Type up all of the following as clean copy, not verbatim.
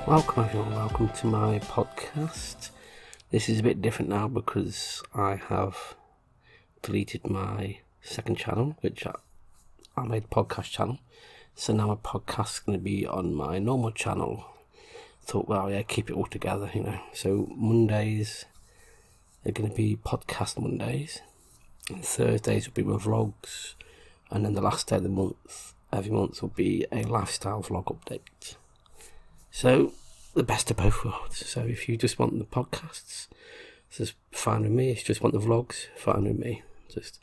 Welcome everyone, welcome to my podcast. This is a bit different now because I have deleted my second channel, which I made a podcast channel. So now my podcast is going to be on my normal channel. Thought, well, yeah, keep it all together, So Mondays are going to be podcast Mondays, and Thursdays will be my vlogs, and then the last day of the month, every month, will be a lifestyle vlog update. So, the best of both worlds. So if you just want the podcasts, it's fine with me. If you just want the vlogs, fine with me. Just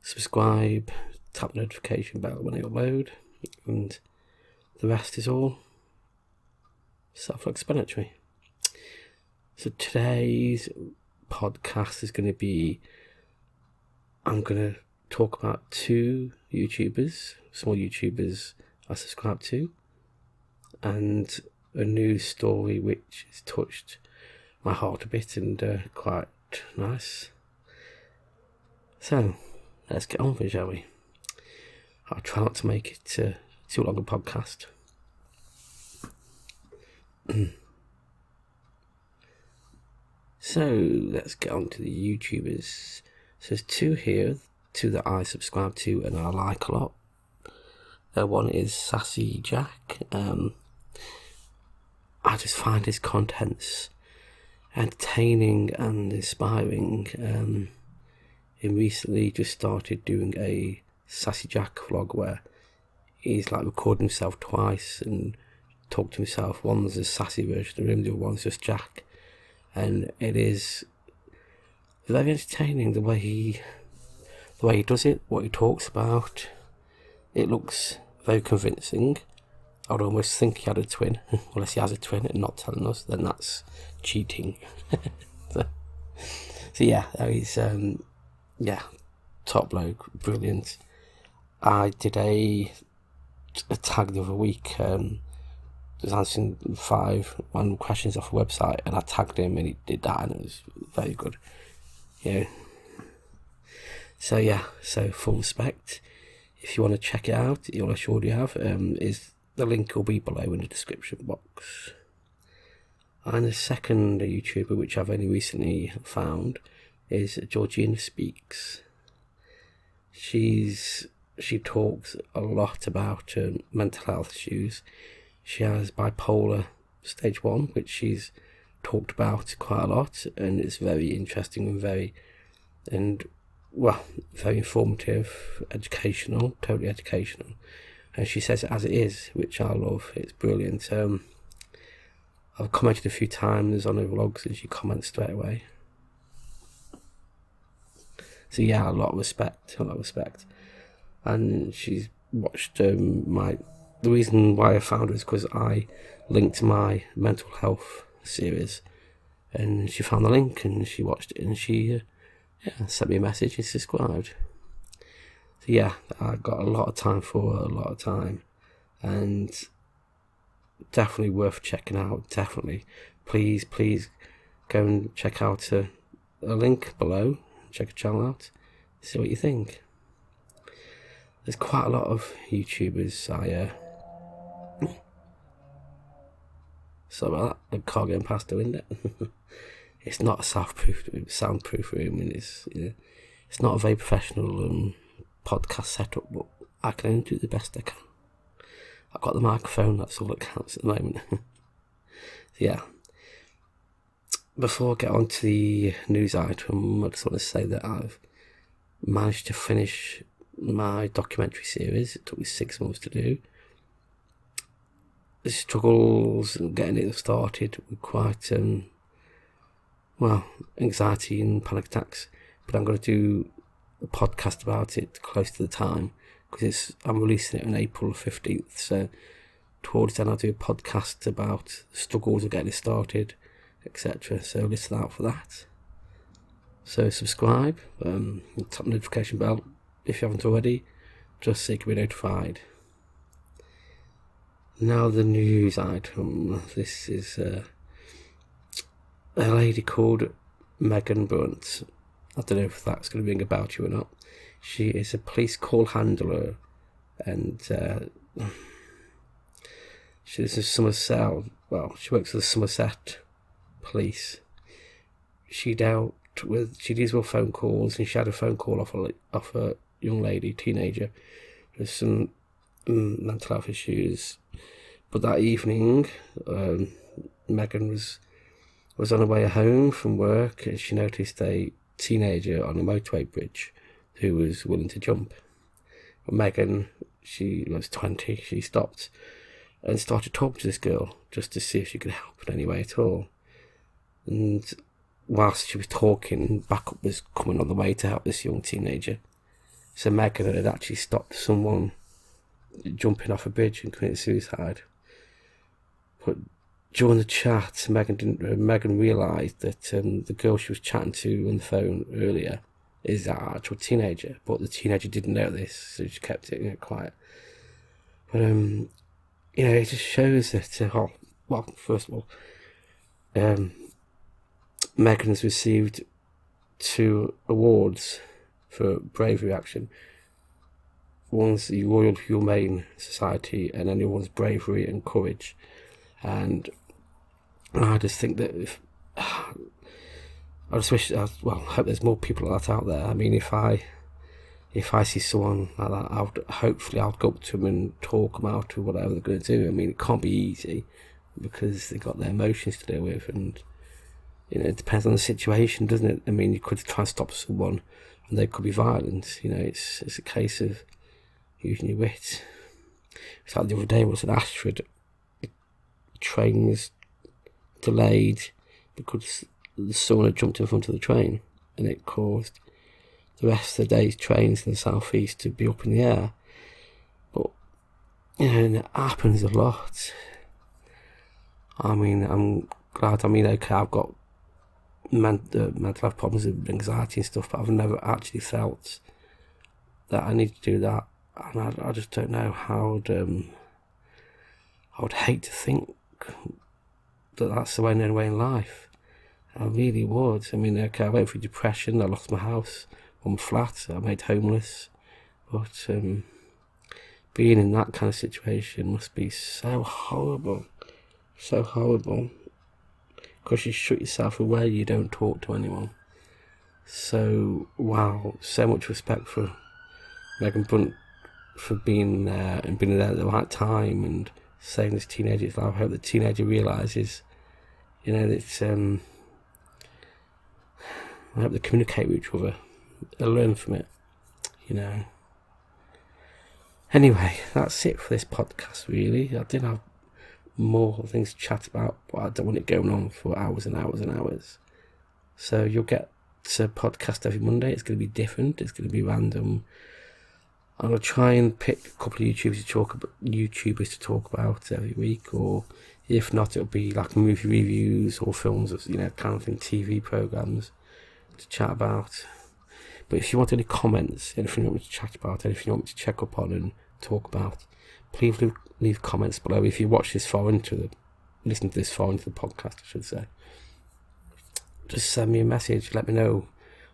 subscribe, tap the notification bell when I upload, and the rest is all self-explanatory. So today's podcast is going to be, I'm going to talk about two YouTubers, small YouTubers I subscribe to, and a news story which has touched my heart a bit and quite nice. So, let's get on with it, shall we? I'll try not to make it too long a podcast. So, let's get on to the YouTubers. So, there's two here, two that I subscribe to and I like a lot. One is SassyJack. I just find his contents entertaining and inspiring. He recently just started doing a SassyJack vlog where he's like recording himself twice and talk to himself. One's a sassy version of him, the other one's just Jack, and it is very entertaining the way he does it, what he talks about. It looks very convincing. I'd almost think he had a twin, unless he has a twin and not telling us, then that's cheating. so yeah, he's top bloke, brilliant. I did a tag the other week, was answering 5 random questions off a website, and I tagged him and he did that, and it was very good. So full respect. If you want to check it out, you'll already have, the link will be below in the description box. And the second YouTuber, which I've only recently found, is Georgina Speaks. She talks a lot about mental health issues. She has bipolar stage 1, which she's talked about quite a lot, and it's very interesting and very informative, educational, totally educational. And she says it as it is, which I love. It's brilliant. I've commented a few times on her vlogs and she comments straight away. So yeah, a lot of respect. And she's watched the reason why I found her is because I linked my mental health series, and she found the link and she watched it and she sent me a message and subscribed. So yeah, I got a lot of time for her, a lot of time, and definitely worth checking out. Definitely, please go and check out a link below. Check her channel out, see what you think. There's quite a lot of YouTubers. Sorry about that. The car getting past the window. It's not a soundproof room, and it's not a very professional podcast setup, but I can only do the best I can. I've got the microphone, that's all that counts at the moment. Yeah. Before I get on to the news item, I just want to say that I've managed to finish my documentary series. It took me 6 months to do. The struggles getting it started were quite, anxiety and panic attacks, but I'm going to do a podcast about it close to the time, because I'm releasing it on April 15th, so towards then I'll do a podcast about the struggles of getting it started, etc. So listen out for that. So subscribe, tap the notification bell if you haven't already, just so you can be notified. Now the news item. This is a lady called Brunt. I don't know if that's going to ring a bell to you or not. She is a police call handler, and she lives in Somerset, she works for the Somerset police. She deals with phone calls, and she had a phone call off a young lady, teenager, with some mental health issues. But that evening, Megan was on her way home from work, and she noticed a teenager on a motorway bridge who was willing to jump. But Megan, she was 20, she stopped and started talking to this girl just to see if she could help in any way at all. And whilst she was talking, backup was coming on the way to help this young teenager. So Megan had actually stopped someone jumping off a bridge and committing suicide. But during the chat, Megan realised that the girl she was chatting to on the phone earlier is our actual teenager, but the teenager didn't know this, so she kept it quiet. But it just shows that first of all, Megan has received 2 awards for bravery action. One's the Royal Humane Society, and then the other one's bravery and courage. And I just think that I just wish, I hope there's more people like that out there. I mean, if I see someone like that, I'll go up to them and talk them out or whatever they're going to do. I mean, it can't be easy because they've got their emotions to deal with, and it depends on the situation, doesn't it? I mean, you could try and stop someone, and they could be violent. It's a case of using your wit. It's like the other day was in Ashford. The train was delayed because someone had jumped in front of the train, and it caused the rest of the day's trains in the southeast to be up in the air. But and it happens a lot. I mean, I'm glad. Okay, I've got mental health problems with anxiety and stuff, but I've never actually felt that I need to do that, and I just don't know how. I would hate to think that that's the only way in life. I really would. I mean, okay, I went through depression. I lost my house, my flat. I made homeless. But being in that kind of situation must be so horrible. So horrible. Because you shut yourself away, you don't talk to anyone. So, wow, so much respect for Megan Brunt for being there and being there at the right time and saving this teenager's life. I hope the teenager realises, that I hope they communicate with each other and learn from it, Anyway, that's it for this podcast, really. I did have more things to chat about, but I don't want it going on for hours and hours and hours. So you'll get a podcast every Monday. It's going to be different. It's going to be random. I'm going to try and pick a couple of YouTubers to talk about every week, or if not, it'll be like movie reviews or films, kind of thing, TV programs to chat about. But if you want any comments, anything you want me to chat about, anything you want me to check up on and talk about, please leave comments below. If you watch this far listen to this far into the podcast, I should say, just send me a message. Let me know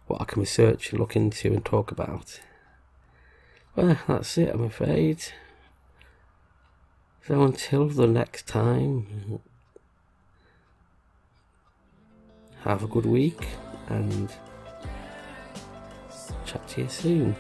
what I can research and look into and talk about. Well, that's it, I'm afraid. So until the next time, have a good week and chat to you soon.